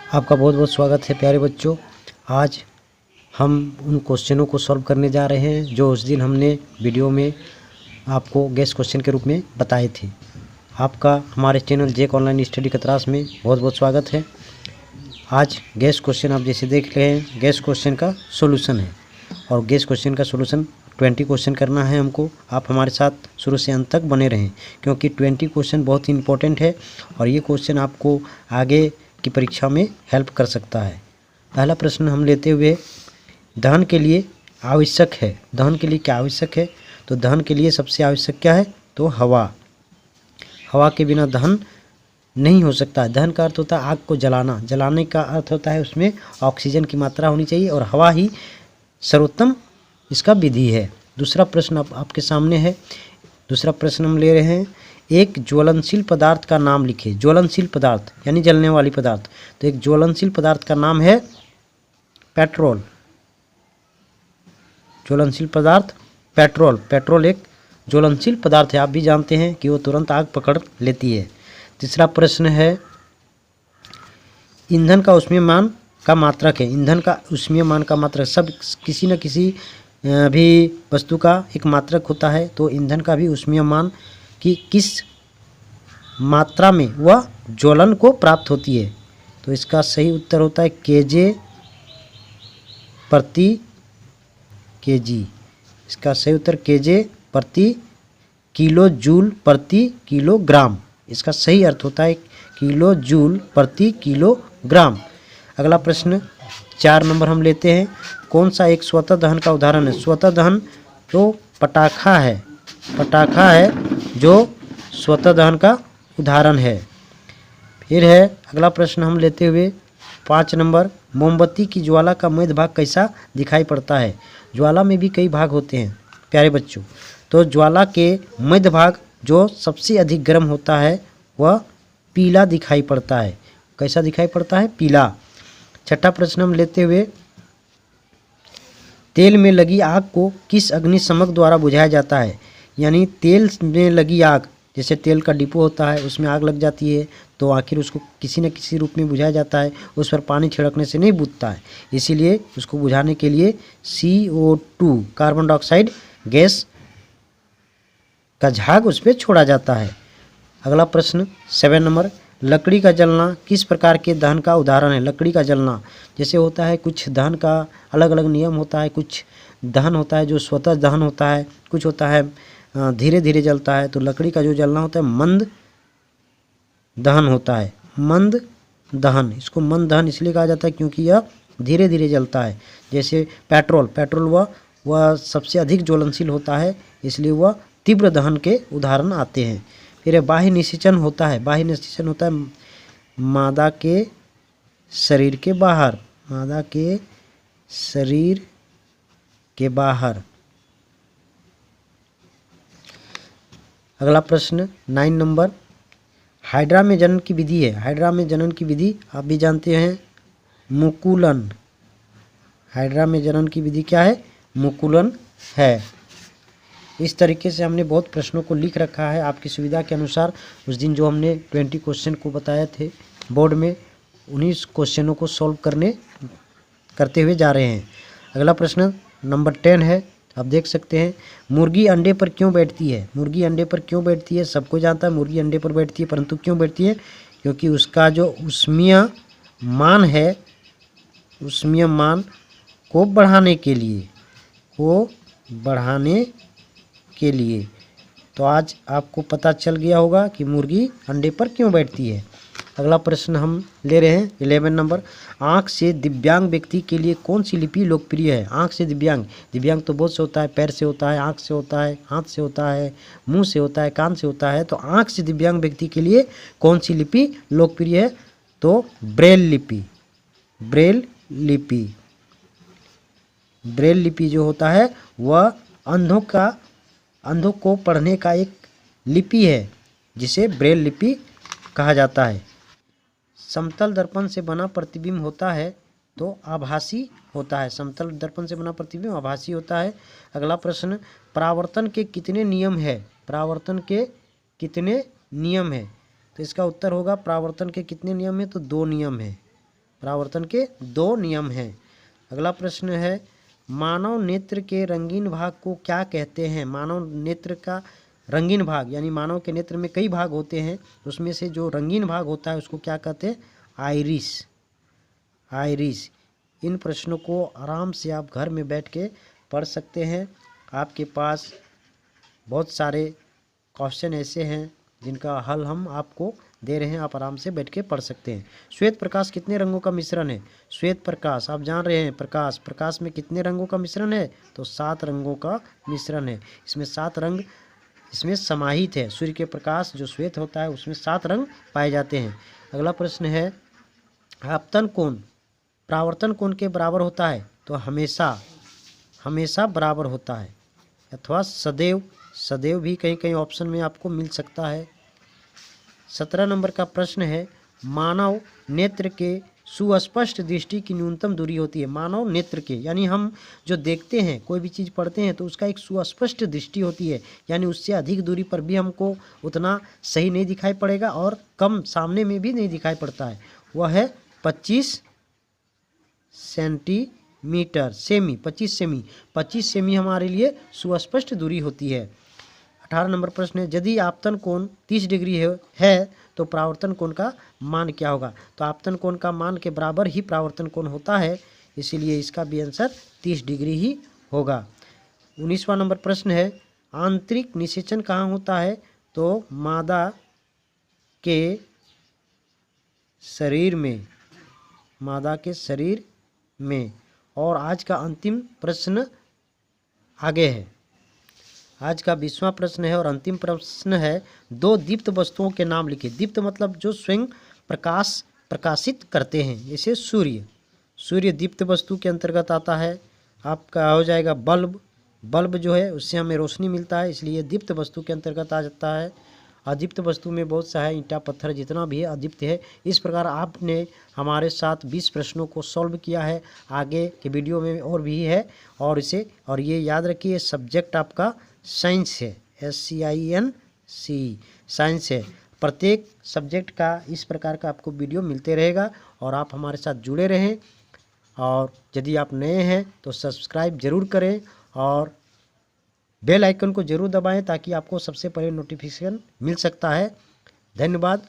आपका बहुत बहुत स्वागत है प्यारे बच्चों। आज हम उन क्वेश्चनों को सॉल्व करने जा रहे हैं जो उस दिन हमने वीडियो में आपको गेस्ट क्वेश्चन के रूप में बताए थे। आपका हमारे चैनल जेक ऑनलाइन स्टडी कतरास में बहुत बहुत स्वागत है। आज गेस्ट क्वेश्चन आप जैसे देख रहे हैं, गेस्ट क्वेश्चन का सोल्यूशन है और गेस्ट क्वेश्चन का सोल्यूशन 20 क्वेश्चन करना है हमको। आप हमारे साथ शुरू से अंत तक बने रहें क्योंकि 20 क्वेश्चन बहुत ही इंपॉर्टेंट है और ये क्वेश्चन आपको आगे की परीक्षा में हेल्प कर सकता है। पहला प्रश्न हम लेते हुए, दहन के लिए आवश्यक है। दहन के लिए क्या आवश्यक है? तो दहन के लिए सबसे आवश्यक क्या है? तो हवा। हवा के बिना दहन नहीं हो सकता है। दहन का अर्थ होता है आग को जलाना। जलाने का अर्थ होता है उसमें ऑक्सीजन की मात्रा होनी चाहिए और हवा ही सर्वोत्तम इसका विधि है। दूसरा प्रश्न आपके सामने है। दूसरा प्रश्न हम ले रहे हैं, एक ज्वलनशील पदार्थ का नाम लिखे। ज्वलनशील पदार्थ यानी जलने वाली पदार्थ। तो एक ज्वलनशील पदार्थ का नाम है पेट्रोल। ज्वलनशील पदार्थ पेट्रोल। पेट्रोल एक ज्वलनशील पदार्थ है। आप भी जानते हैं कि वो तुरंत आग पकड़ लेती है। तीसरा प्रश्न है, ईंधन का ऊष्मीयमान का मात्रक है। ईंधन का ऊष्मीयमान का मात्रक, सब किसी न किसी भी वस्तु का एक मात्रक होता है। तो ईंधन का भी ऊष्मीयमान कि किस मात्रा में वह ज्वलन को प्राप्त होती है। तो इसका सही उत्तर होता है केजे प्रति केजी। इसका सही उत्तर केजे प्रति किलो जूल प्रति किलोग्राम। इसका सही अर्थ होता है किलो जूल प्रति किलोग्राम। अगला प्रश्न 4 नंबर हम लेते हैं, कौन सा एक स्वतः दहन का उदाहरण है? स्वतः दहन तो पटाखा है। पटाखा है जो स्वतः दहन का उदाहरण है। फिर है अगला प्रश्न हम लेते हुए 5 नंबर, मोमबत्ती की ज्वाला का मध्य भाग कैसा दिखाई पड़ता है? ज्वाला में भी कई भाग होते हैं प्यारे बच्चों। तो ज्वाला के मध्य भाग जो सबसे अधिक गर्म होता है वह पीला दिखाई पड़ता है। कैसा दिखाई पड़ता है? पीला। छठा प्रश्न हम लेते हुए, तेल में लगी आग को किस अग्निशमक द्वारा बुझाया जाता है? यानी तेल में लगी आग, जैसे तेल का डिपो होता है उसमें आग लग जाती है तो आखिर उसको किसी न किसी रूप में बुझाया जाता है। उस पर पानी छिड़कने से नहीं बुझता है, इसीलिए उसको बुझाने के लिए CO2 कार्बन डाइऑक्साइड गैस का झाग उस पर छोड़ा जाता है। अगला प्रश्न 7 नंबर, लकड़ी का जलना किस प्रकार के दहन का उदाहरण है? लकड़ी का जलना जैसे होता है, कुछ दहन का अलग अलग नियम होता है। कुछ दहन होता है जो स्वतः दहन होता है, कुछ होता है धीरे धीरे जलता है। तो लकड़ी का जो जलना होता है मंद दहन होता है। मंद दहन, इसको मंद दहन इसलिए कहा जाता है क्योंकि यह धीरे धीरे जलता है। जैसे पेट्रोल, पेट्रोल वह सबसे अधिक ज्वलनशील होता है, इसलिए वह तीव्र दहन के उदाहरण आते हैं। फिर बाह्य निषेचन होता है। बाह्य निषेचन होता है मादा के शरीर के बाहर। मादा के शरीर के बाहर। अगला प्रश्न 9 नंबर, हाइड्रा में जनन की विधि है। हाइड्रा में जनन की विधि आप भी जानते हैं, मुकुलन। हाइड्रा में जनन की विधि क्या है? मुकुलन है। इस तरीके से हमने बहुत प्रश्नों को लिख रखा है आपकी सुविधा के अनुसार। उस दिन जो हमने 20 क्वेश्चन को बताए थे बोर्ड में, उन्हीं क्वेश्चनों को सॉल्व करते हुए जा रहे हैं। अगला प्रश्न नंबर 10 है। आप देख सकते हैं, मुर्गी अंडे पर क्यों बैठती है? मुर्गी अंडे पर क्यों बैठती है? सबको जानता है मुर्गी अंडे पर बैठती है, परंतु क्यों बैठती है? क्योंकि उसका जो ऊष्मीय मान है, ऊष्मीय मान को बढ़ाने के लिए। तो आज आपको पता चल गया होगा कि मुर्गी अंडे पर क्यों बैठती है। अगला प्रश्न हम ले रहे हैं 11 नंबर, आँख से दिव्यांग व्यक्ति के लिए कौन सी लिपि लोकप्रिय है? आँख से दिव्यांग, दिव्यांग तो बहुत से होता है, पैर से होता है, आँख से होता है, हाथ से होता है, मुंह से होता है, कान से होता है। तो आँख से दिव्यांग व्यक्ति के लिए कौन सी लिपि लोकप्रिय है? तो ब्रेल लिपि। ब्रेल लिपि। ब्रेल लिपि जो होता है वह अंधों को पढ़ने का एक लिपि है जिसे ब्रेल लिपि कहा जाता है। समतल दर्पण से बना प्रतिबिंब होता है तो आभासी होता है। समतल दर्पण से बना प्रतिबिंब आभासी होता है। अगला प्रश्न, परावर्तन के कितने नियम है? परावर्तन के कितने नियम है? तो इसका उत्तर होगा परावर्तन के कितने नियम है? तो 2 नियम है। परावर्तन के 2 नियम हैं। अगला प्रश्न है, मानव नेत्र के रंगीन भाग को क्या कहते हैं? मानव नेत्र का रंगीन भाग, यानी मानव के नेत्र में कई भाग होते हैं, उसमें से जो रंगीन भाग होता है उसको क्या कहते हैं? आइरिस। आइरिस। इन प्रश्नों को आराम से आप घर में बैठ के पढ़ सकते हैं। आपके पास बहुत सारे क्वेश्चन ऐसे हैं जिनका हल हम आपको दे रहे हैं, आप आराम से बैठ के पढ़ सकते हैं। श्वेत प्रकाश कितने रंगों का मिश्रण है? श्वेत प्रकाश, आप जान रहे हैं, प्रकाश में कितने रंगों का मिश्रण है? तो 7 रंगों का मिश्रण है। इसमें 7 रंग इसमें समाहित है। सूर्य के प्रकाश जो श्वेत होता है उसमें 7 रंग पाए जाते हैं। अगला प्रश्न है, आपतन कोण परावर्तन कोण के बराबर होता है? तो हमेशा बराबर होता है, अथवा सदैव भी कहीं कहीं ऑप्शन में आपको मिल सकता है। 17 नंबर का प्रश्न है, मानव नेत्र के सुस्पष्ट दृष्टि की न्यूनतम दूरी होती है? मानव नेत्र के, यानी हम जो देखते हैं, कोई भी चीज़ पढ़ते हैं तो उसका एक सुस्पष्ट दृष्टि होती है, यानी उससे अधिक दूरी पर भी हमको उतना सही नहीं दिखाई पड़ेगा और कम सामने में भी नहीं दिखाई पड़ता है। वह है 25 सेमी। 25 सेमी हमारे लिए सुस्पष्ट दूरी होती है। 18 नंबर प्रश्न है, यदि आपतन कोण 30 डिग्री है तो परावर्तन कोण का मान क्या होगा? तो आपतन कोण का मान के बराबर ही परावर्तन कोण होता है, इसीलिए इसका भी आंसर 30 डिग्री ही होगा। 19वां नंबर प्रश्न है, आंतरिक निषेचन कहाँ होता है? तो मादा के शरीर में। और आज का अंतिम प्रश्न आगे है। आज का 20वां प्रश्न है और अंतिम प्रश्न है, 2 दीप्त वस्तुओं के नाम लिखिए। दीप्त मतलब जो स्वयं प्रकाशित करते हैं, जैसे सूर्य दीप्त वस्तु के अंतर्गत आता है। आपका हो जाएगा बल्ब जो है उससे हमें रोशनी मिलता है, इसलिए दीप्त वस्तु के अंतर्गत आ जाता है। अदीप्त वस्तु में बहुत सा है, ईंटा पत्थर जितना भी है अदीप्त है। इस प्रकार आपने हमारे साथ 20 प्रश्नों को सॉल्व किया है। आगे के वीडियो में और भी है, और ये याद रखिए सब्जेक्ट आपका साइंस है, SCINC साइंस है। प्रत्येक सब्जेक्ट का इस प्रकार का आपको वीडियो मिलते रहेगा और आप हमारे साथ जुड़े रहें। और यदि आप नए हैं तो सब्सक्राइब जरूर करें और बेल आइकन को जरूर दबाएं ताकि आपको सबसे पहले नोटिफिकेशन मिल सकता है। धन्यवाद।